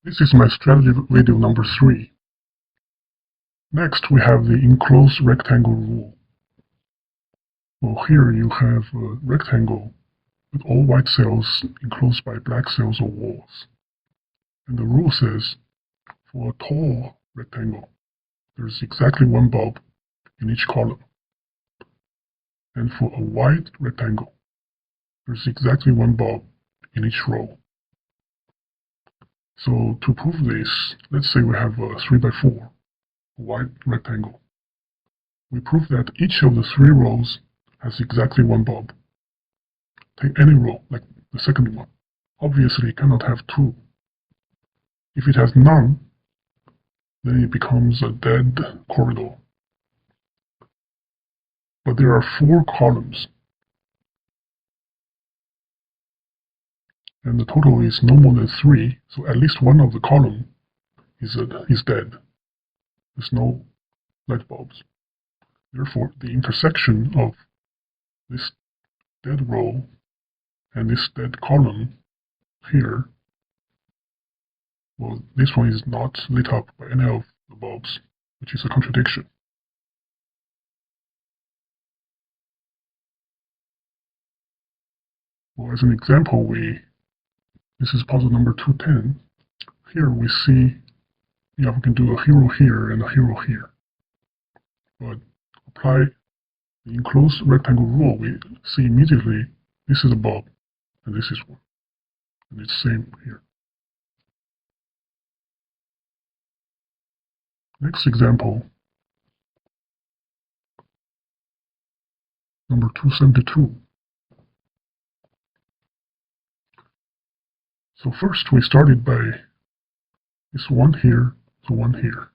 This is my strategy video number 3. Next, we have the enclosed rectangle rule. Well, here you have a rectangle with all white cells enclosed by black cells or walls. And the rule says, for a tall rectangle, there's exactly one bulb in each column. And for a wide rectangle, there's exactly one bulb in each row. So to prove this, let's say we have a 3x4, a wide rectangle. We prove that each of the 3 rows has exactly one bulb. Take any row, like the second one. Obviously, it cannot have 2. If it has none, then it becomes a dead corridor. But there are 4 columns, and the total is no more than 3, so at least one of the column is dead. There's no light bulbs. Therefore, the intersection of this dead row and this dead column here, well, this one is not lit up by any of the bulbs, which is a contradiction. Well, as an example, this is puzzle number 210. Here we see, we can do a hero here and a hero here. But apply the enclosed rectangle rule, we see immediately this is a bulb and this is one. And it's same here. Next example, number 272. So first we started by this one here to one here.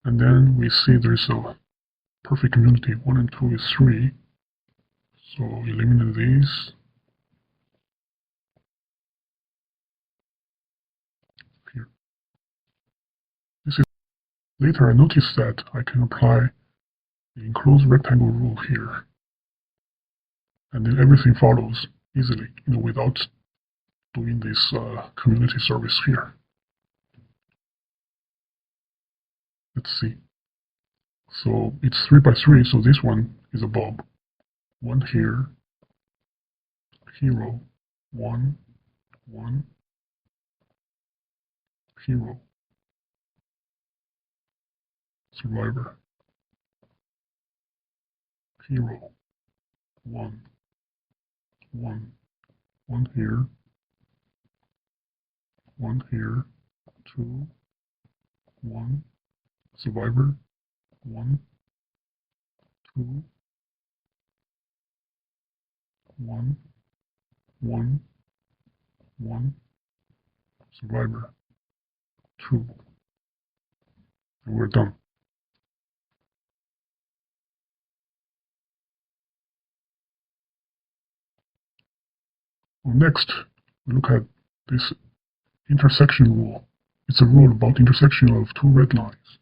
And then we see there's a perfect community. 1 and 2 is 3. So eliminate these. Here. Later I noticed that I can apply the enclosed rectangle rule here. And then everything follows easily, without doing this community service here. Let's see. So it's 3x3, so this one is a bulb. 1 here, hero, 1, 1, hero, survivor, hero, 1, 1, 1 here, 1 here, 2, 1, survivor, 1, 2, 1, 1, 1, survivor, 2, and we're done. Well, next, we look at this intersection rule. It's a rule about intersection of 2 red lines.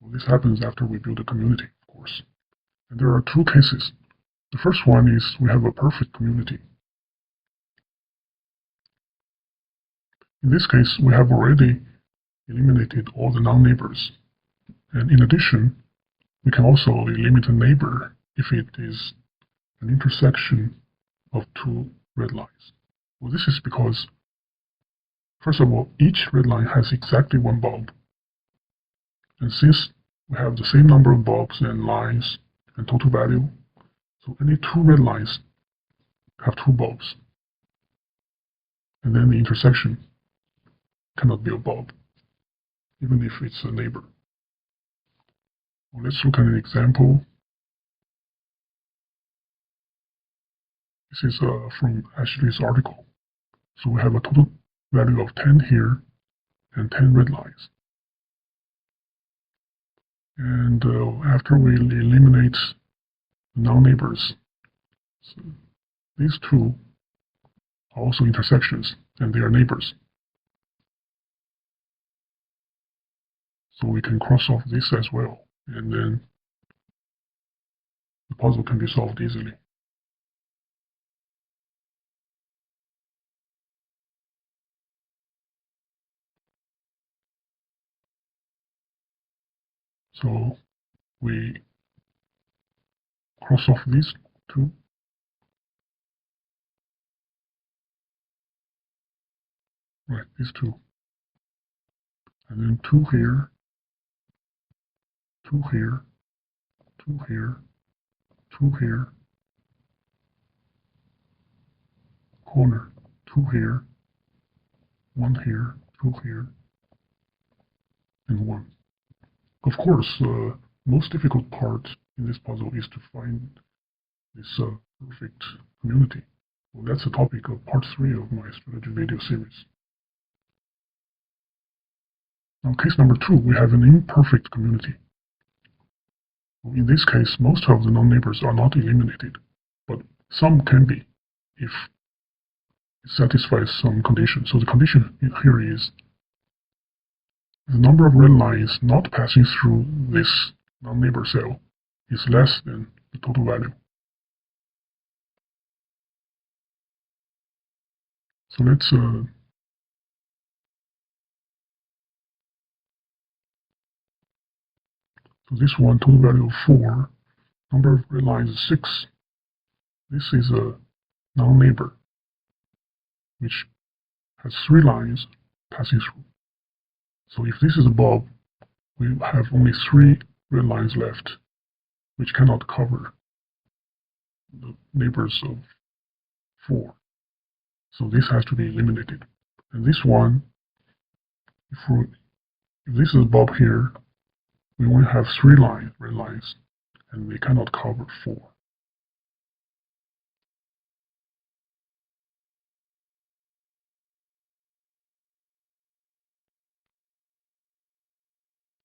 Well, this happens after we build a community, of course. And there are 2 cases. The first one is we have a perfect community. In this case, we have already eliminated all the non-neighbors. And in addition, we can also eliminate a neighbor if it is an intersection of 2 red lines. Well, this is because, first of all, each red line has exactly one bulb. And since we have the same number of bulbs and lines and total value, so any 2 red lines have 2 bulbs. And then the intersection cannot be a bulb, even if it's a neighbor. Well, let's look at an example. This is from Ashley's article. So we have a total value of 10 here and 10 red lines. And after we eliminate the non-neighbors, so these 2 are also intersections, and they are neighbors. So we can cross off this as well. and then the puzzle can be solved easily. So we cross off these two, right, these two, and then two here, two here, two here, two here, corner, two here, one here, two here, and one. Of course, most difficult part in this puzzle is to find this perfect community. Well, that's the topic of part 3 of my strategy video series. Now, case number 2, we have an imperfect community. Well, in this case, most of the non-neighbors are not eliminated, but some can be if it satisfies some condition. So the condition here is the number of red lines not passing through this non-neighbor cell is less than the total value. So let's so this one, total value of 4, number of red lines is 6. This is a non-neighbor which has 3 lines passing through. So if this is a bulb, we have only 3 red lines left, which cannot cover the neighbors of 4. So this has to be eliminated. And this one, if this is a bulb here, we only have 3 red lines, and we cannot cover 4.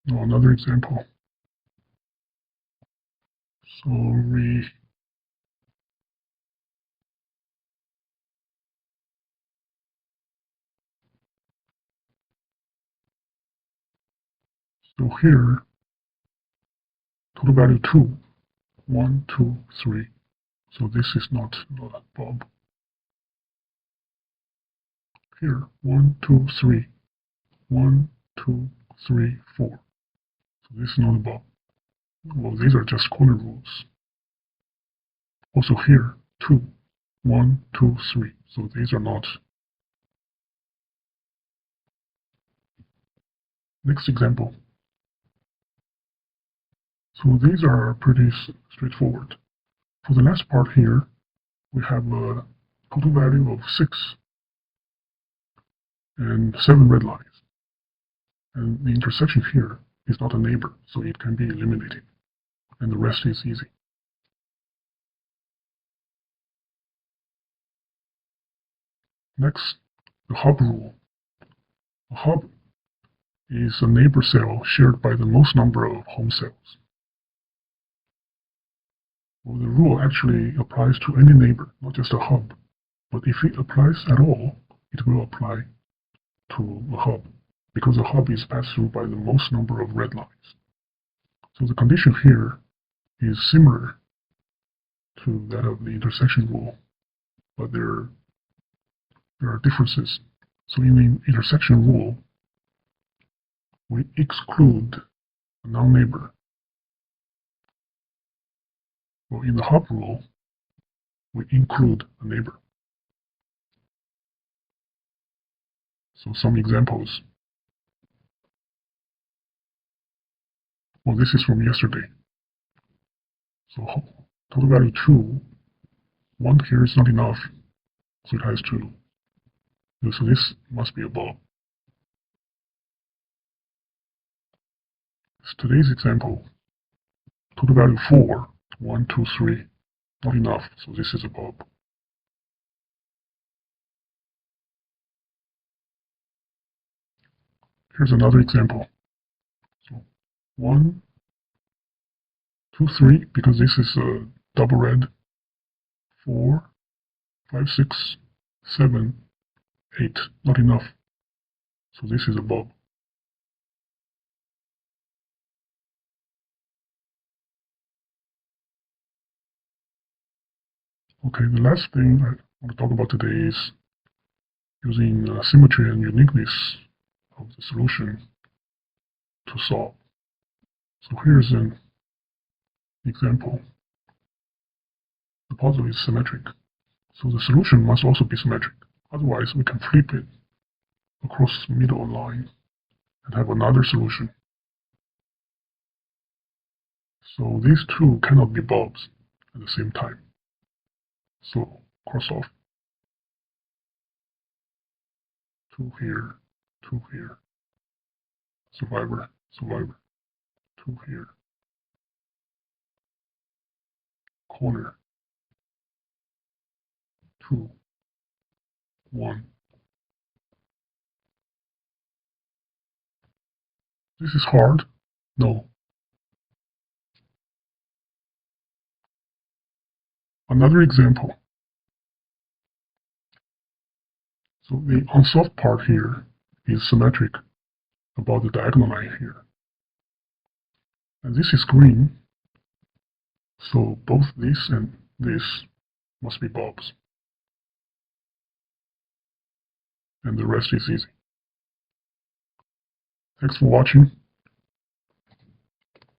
Now another example. So here, total value 2, 1, 2, 3. So this is not a bulb. Here, 1, 2, 3, 1, 2, 3, 4. So this is not a bulb. Well, these are just corner rules. Also here, 2, 1, 2, 3. So these are not. Next example. So these are pretty straightforward. For the last part here, we have a total value of 6 and 7 red lines. And the intersection here is not a neighbor, so it can be eliminated. And the rest is easy. Next, the hub rule. A hub is a neighbor cell shared by the most number of home cells. Well, the rule actually applies to any neighbor, not just a hub. But if it applies at all, it will apply to a hub, because a hub is passed through by the most number of red lines. So the condition here is similar to that of the intersection rule, but there are differences. So in the intersection rule, we exclude a non-neighbor. Well, in the hub rule, we include a neighbor. So some examples. Well, this is from yesterday. So total value 2, 1 here is not enough, so it has to. So this must be a bulb. Today's example, total value 4, 1, 2, 3, not enough, so this is a bulb. Here's another example. So 1, 2, 3, because this is a double red. 4, 5, 6, 7, 8, not enough, so this is a bulb. Okay, the last thing I want to talk about today is using symmetry and uniqueness of the solution to solve. So here's an example. The puzzle is symmetric, so the solution must also be symmetric. Otherwise, we can flip it across the middle line and have another solution. So these two cannot be bulbs at the same time. So cross off. Two here, two here. Survivor, survivor. Two here. Corner. 2, 1. This is hard? No. Another example. So the unsolved part here is symmetric about the diagonal line here. And this is green, so both this and this must be bulbs. And the rest is easy. Thanks for watching.